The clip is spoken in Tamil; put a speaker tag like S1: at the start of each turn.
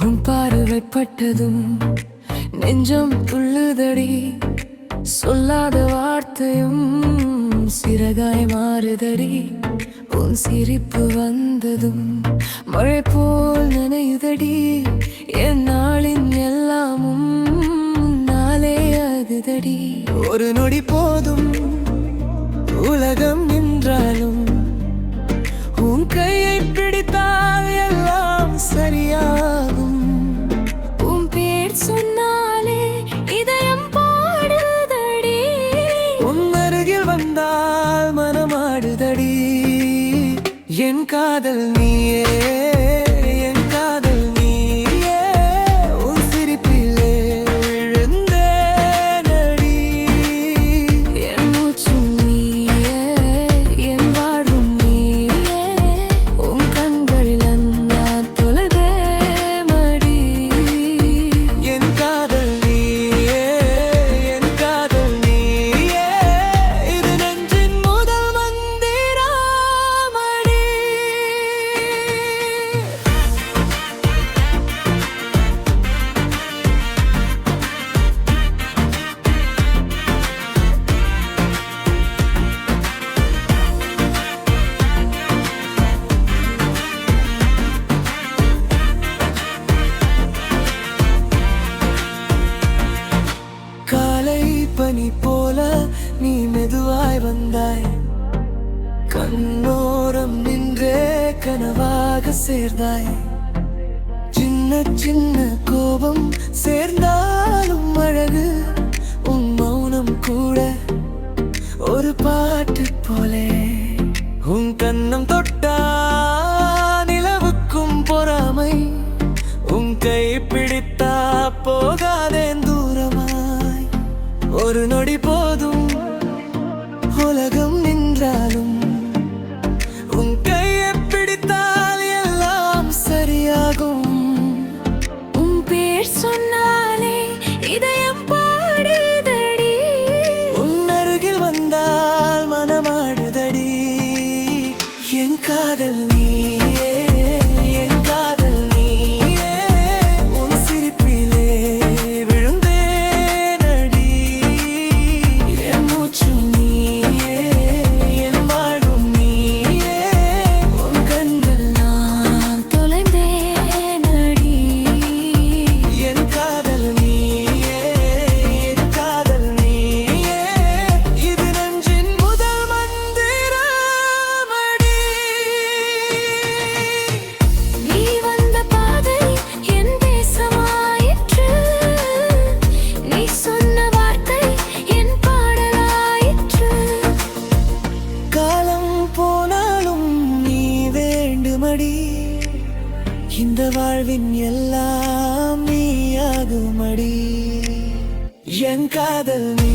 S1: உன் பார்வைப்பட்டதும் நெஞ்சம் துள்ளுதடி. சொல்லாத வார்த்தையும் சிறகாய் மாறுதடி. உன் சிரிப்பு வந்ததும் மழை போல் நனையுதடி. என் நாளின் எல்லாமும் நாளே அதுதடி. ஒரு நொடி போதும் உலகம் நின்றாலும் உன் கையை பிடித்தால் எல்லாம் சரியாகும். உன் பேர் சொன்னாலே இதயம் பாடுதடி. உன் அருகில் வந்தால் மனமாடுதடி. என் காதல் நீயே, என் காதல் நீயே. உன் சிரிப்பிலே விழுந்தேனடி. என் மூச்சும் நீயே, என் வாழ்வும் நீயே. உன் கண்களில் நான் தொலைந்தேனடி. என் காதல் நீயே, என் காதல் நீயே. இது நெஞ்சின் முதல் மந்திரமடி. காலை பனி போல நீ மெதுவாய் வந்தாய். கண்ணோரம் நின்றே கனவாக சேர்ந்தாய். சின்ன சின்ன கோபம் சேர்ந்தாலும் அழகு. உன் மௌனம் கூட ஒரு பாட்டு போலே. உன் கண்ணம் தொட்டா நிலவுக்கும் பொறாமை. உன் கை பிடித்தா போகாதேன் தூரமாய். ஒரு நொடி போதும் உலகம் நின்றாலும் உன் கையை பிடித்தால் எல்லாம் சரியாகும். உன் பேர் சொன்னாலே இதயம் பாடுதடி. உன் அருகில் வந்தால் மனமாடுதடி. என் காதல் நீயே, என் காதல் நீயே. உன் சிரிப்பிலே விழுந்தேனடி. என் மூச்சும் நீயே, என் வாழ்வும் நீயே. உன் கண்கள் நான் தொலைந்தேனடி. என் காதல் நீயே, என் காதல் நீயே. இது நெஞ்சின் முதல் மந்திரமடி. நீ வந்த பாதை என் தேசமாயிற்று. நீ சொன்ன வார்த்தை என் பாடலாயிற்று. காலம் போனாலும் நீ வேண்டுமடி. இந்த வாழ்வின் எல்லாம் நீயாகுமடி. என் காதல் நீ